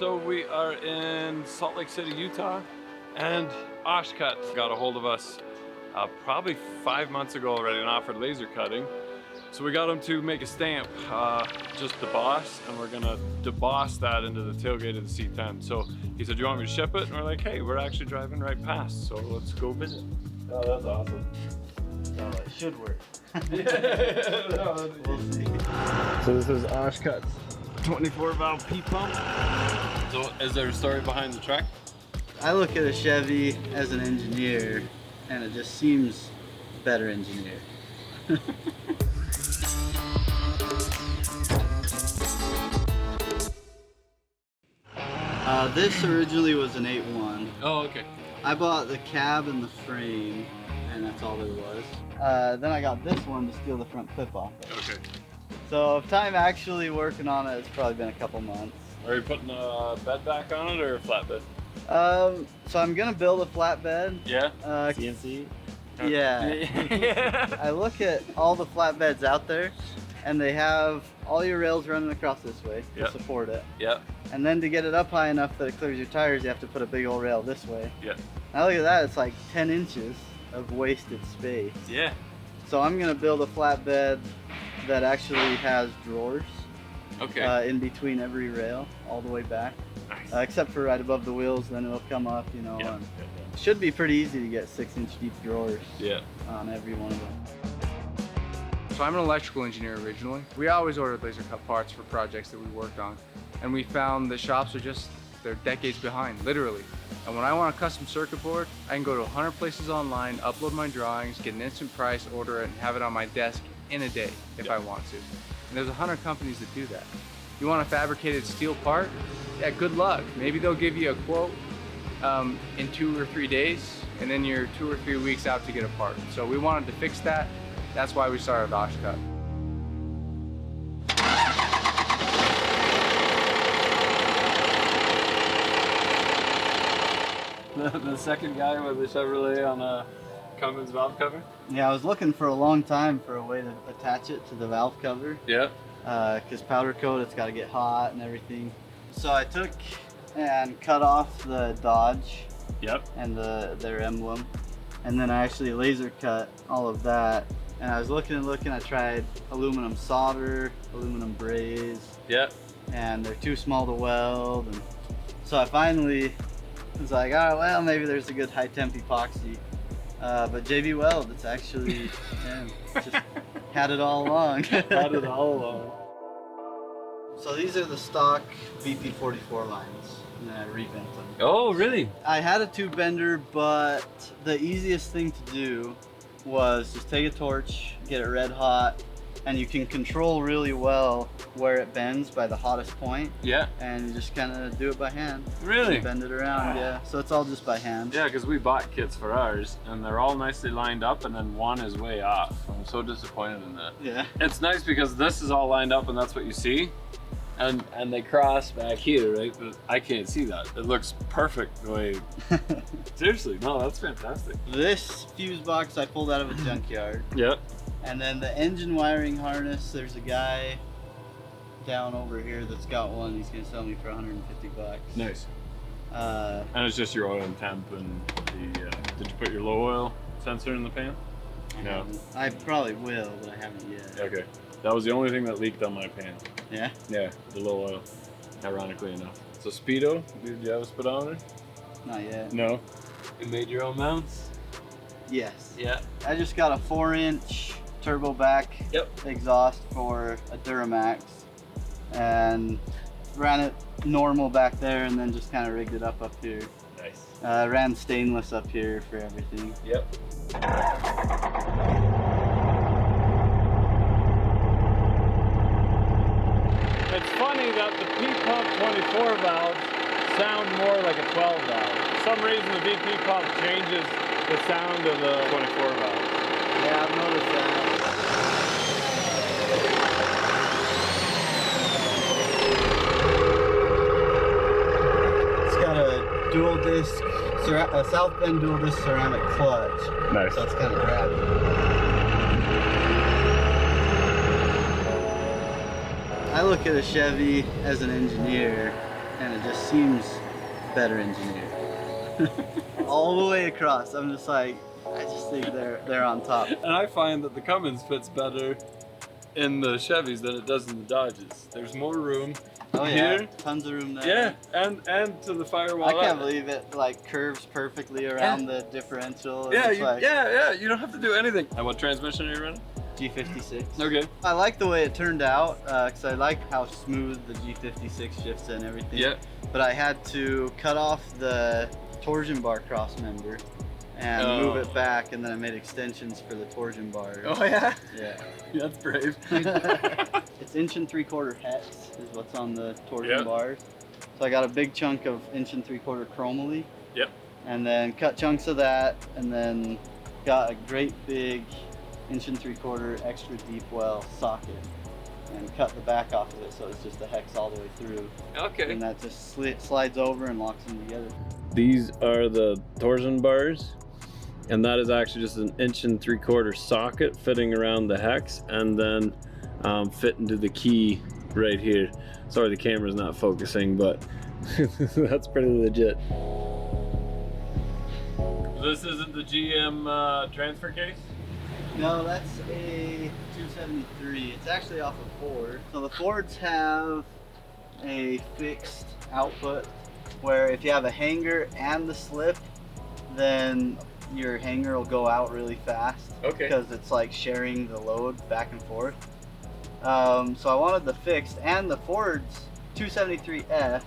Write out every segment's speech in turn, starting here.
So we are in Salt Lake City, Utah, and Oshcut got a hold of us probably 5 months ago already and offered laser cutting. So we got him to make a stamp, just DEBOSS, and we're gonna DEBOSS that into the tailgate of the C10. So he said, "Do you want me to ship it?" And we're like, "Hey, we're actually driving right past, so let's go visit." Oh, that's awesome. Oh, it should work. Yeah, we'll see. So this is Oshcut's 24 valve P pump. So is there a story behind the truck? I look at a Chevy as an engineer, and it just seems better engineer. This originally was an 8.1. Oh, okay. I bought the cab and the frame, and that's all there was. Then I got this one to steal the front clip off of. Okay. So of time actually working on it, it's probably been a couple months. Are you putting a bed back on it or a flatbed? So I'm gonna build a flatbed. Yeah. CNC. Yeah. I look at all the flatbeds out there, and they have all your rails running across this way to support it. Yep. And then to get it up high enough that it clears your tires, you have to put a big old rail this way. Yeah. Now look at that, it's like 10 inches of wasted space. Yeah. So I'm gonna build a flatbed that actually has drawers. Okay. In between every rail, all the way back. Nice. Except for right above the wheels, then it'll come up, you know. Yeah. Should be pretty easy to get 6-inch deep drawers. Yeah. On every one of them. So I'm an electrical engineer originally. We always ordered laser cut parts for projects that we worked on. And we found the shops are they're decades behind, literally. And when I want a custom circuit board, I can go to 100 places online, upload my drawings, get an instant price, order it, and have it on my desk in a day if I want to. And there's 100 companies that do that. You want a fabricated steel part? Yeah, good luck. Maybe they'll give you a quote in 2 or 3 days, and then you're 2 or 3 weeks out to get a part. So we wanted to fix that. That's why we started Oshcut. The second guy with the Chevrolet on a Cummins valve cover? Yeah, I was looking for a long time for a way to attach it to the valve cover. Yeah. Because powder coat, it's got to get hot and everything. So I took and cut off the Dodge. Yep. And their emblem. And then I actually laser cut all of that. And I was looking and looking, I tried aluminum solder, aluminum braze. Yep. And they're too small to weld. And so I finally was like, all right, well, maybe there's a good high temp epoxy. But JB Weld, it's actually, just had it all along. Had it all along. So these are the stock VP44 lines, and I rebent them. Oh, really? I had a tube bender, but the easiest thing to do was just take a torch, get it red hot, and you can control really well where it bends by the hottest point. Yeah. And you just kind of do it by hand. Really? Bend it around, yeah. So it's all just by hand. Yeah, because we bought kits for ours, and they're all nicely lined up, and then one is way off. I'm so disappointed in that. Yeah. It's nice because this is all lined up, and that's what you see. And they cross back here, right? But I can't see that. It looks perfect the way. Seriously, no, that's fantastic. This fuse box I pulled out of a junkyard. Yep. And then the engine wiring harness, there's a guy down over here that's got one. He's gonna sell me for 150 bucks. Nice. And it's just your oil and temp, and the did you put your low oil sensor in the pan? No. I probably will, but I haven't yet. Okay. That was the only thing that leaked on my pan. Yeah? Yeah, the low oil, ironically enough. So Speedo, did you have a speedometer? Not yet. No. You made your own mounts? Yes. Yeah. I just got a 4-inch turbo back exhaust for a Duramax, and ran it normal back there, and then just kind of rigged it up here. Nice. Ran stainless up here for everything. Yep. It's funny that the P-Pump 24 valves sound more like a 12 valve. For some reason the VP pump changes the sound of the 24 valve. Yeah, I've noticed that. It's got a dual disc, a South Bend dual disc ceramic clutch. Nice. So it's kind of grabby. I look at a Chevy as an engineer, and it just seems better engineered. All the way across, I'm just like, I just think they're on top. And I find that the Cummins fits better in the Chevys than it does in the Dodges. There's more room. Oh yeah, here. tons of room there. Yeah, and to the firewall. I can't believe it like curves perfectly around the differential. Yeah, It's yeah, you don't have to do anything. And what transmission are you running? G56. Okay. I like the way it turned out because I like how smooth the G56 shifts and everything. Yeah. But I had to cut off the torsion bar cross member and move it back, and then I made extensions for the torsion bar. Oh yeah? Yeah. That's brave. It's 1 3/4 hex is what's on the torsion bars. So I got a big chunk of 1 3/4 chromoly. Yep. And then cut chunks of that, and then got a great big 1 3/4 extra deep well socket, and cut the back off of it so it's just a hex all the way through. Okay. And that just slides over and locks them together. These are the torsion bars, and that is actually just an 1 3/4 socket fitting around the hex, and then fit into the key right here. Sorry, the camera's not focusing, but that's pretty legit. This isn't the GM transfer case? No, that's a 273. It's actually off a Ford. So the Fords have a fixed output where if you have a hanger and the slip, then your hanger will go out really fast. Okay. Because it's like sharing the load back and forth. So I wanted the fixed, and the Ford's 273F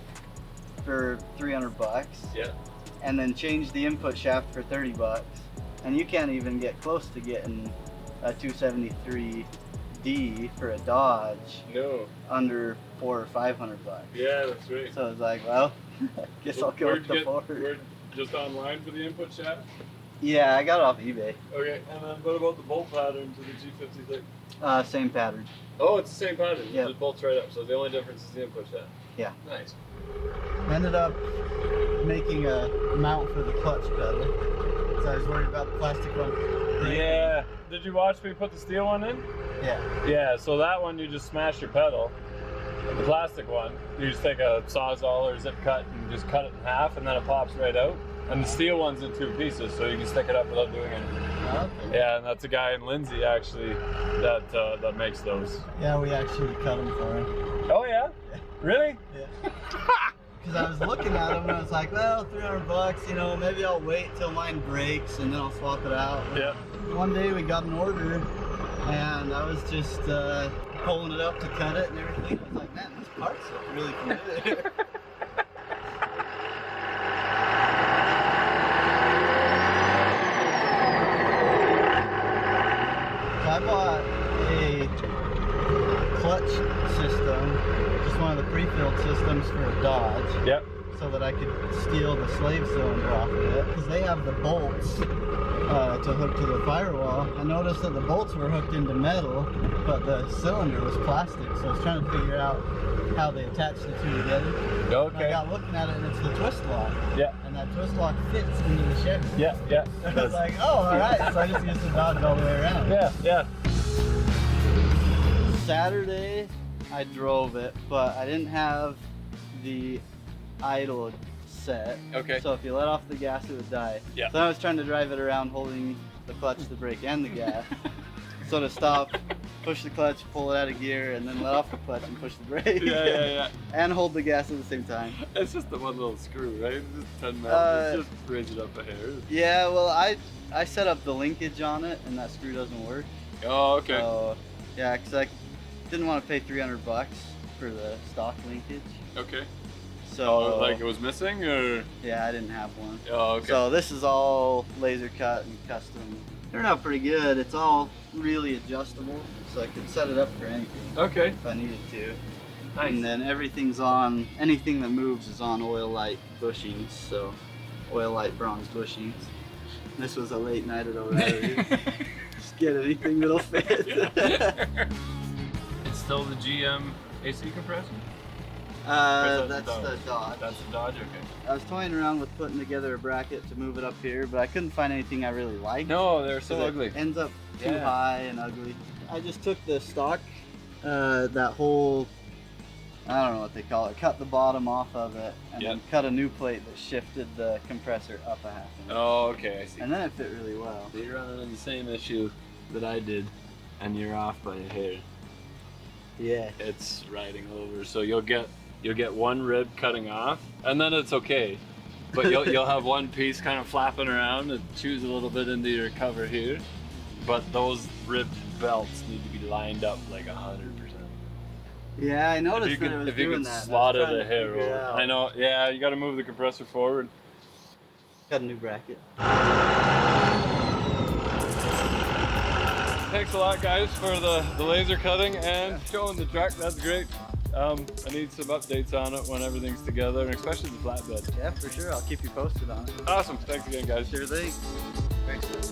for 300 bucks. Yeah. And then change the input shaft for 30 bucks. And you can't even get close to getting a 273D for a Dodge No. under 400 or 500 bucks. Yeah, that's right. So I was like, well, I guess I'll go with the Ford. Just online for the input shaft? Yeah, I got it off eBay. Okay, and then what about the bolt pattern to the G56? Same pattern. Oh, it's the same pattern. Yep. It bolts right up. So the only difference is the input shaft. Yeah. Nice. Ended up making a mount for the clutch pedal. So I was worried about the plastic one. Yeah. Did you watch me put the steel one in? Yeah. Yeah, so that one you just smash your pedal. The plastic one, you just take a Sawzall or zip cut and just cut it in half, and then it pops right out. And the steel one's in 2 pieces, so you can stick it up without doing anything. Okay. Yeah, and that's a guy in Lindsay actually that makes those. Yeah, we actually cut them for him. Oh yeah? Really? Yeah. Because I was looking at them and I was like, well, 300 bucks, you know, maybe I'll wait till mine breaks and then I'll swap it out. Yeah. One day we got an order and I was just pulling it up to cut it and everything. I was like, man, these parts look really familiar. So I bought a clutch system, just one of the pre-filled systems for a Dodge. Yep. So that I could steal the slave cylinder off of it. Because they have the bolts to hook to the firewall. I noticed that the bolts were hooked into metal, but the cylinder was plastic. So I was trying to figure out how they attach the two together. Okay. And I got looking at it and it's the twist lock. Yeah. And that twist lock fits into the Chevy. Yeah, yeah. I was like, oh, alright. So I just used the Dodge all the way around. Yeah, yeah. Saturday, I drove it, but I didn't have the idle set. Okay. So if you let off the gas, it would die. Yeah. So I was trying to drive it around holding the clutch, the brake, and the gas. So to stop, push the clutch, pull it out of gear, and then let off the clutch and push the brake. Yeah. And hold the gas at the same time. It's just the one little screw, right? It's just 10 mil. Just raise it up a hair. Yeah, well, I set up the linkage on it, and that screw doesn't work. Oh, okay. So, yeah, because I didn't want to pay 300 bucks for the stock linkage. Okay. So, like it was missing, or? yeah, I didn't have one. Oh, okay. So this is all laser cut and custom. Turned out pretty good. It's all really adjustable, so I could set it up for anything Okay. if I needed to. Nice. And then everything's on, anything that moves is on oil light bushings, so oil light bronze bushings. This was a late night at O'Reilly. Just get anything that'll fit. It's still the GM AC compressor? that's the Dodge. That's the Dodge, okay. I was toying around with putting together a bracket to move it up here, but I couldn't find anything I really liked. No, they're so 'Cause ugly. It ends up too Yeah. high and ugly. I just took the stock, that whole I don't know what they call it, cut the bottom off of it, and Yep. then cut a new plate that shifted the compressor up a half inch. Oh, okay, I see. And then it fit really well. So you're running into the same issue that I did, and you're off by a hair. Yeah. It's riding over, so you'll get one rib cutting off, and then it's okay. But you'll have one piece kind of flapping around and chews a little bit into your cover here. But those ribbed belts need to be lined up like 100%. Yeah, I noticed If you that it was could doing that. slot I was it trying a to hair figure it over. out. I know, yeah, you gotta move the compressor forward. Got a new bracket. Thanks a lot, guys, for the laser cutting and showing the truck. That's great. I need some updates on it when everything's together, and especially the flatbed. Yeah, for sure. I'll keep you posted on it. Awesome. Thanks again, guys. Sure thing. Thanks.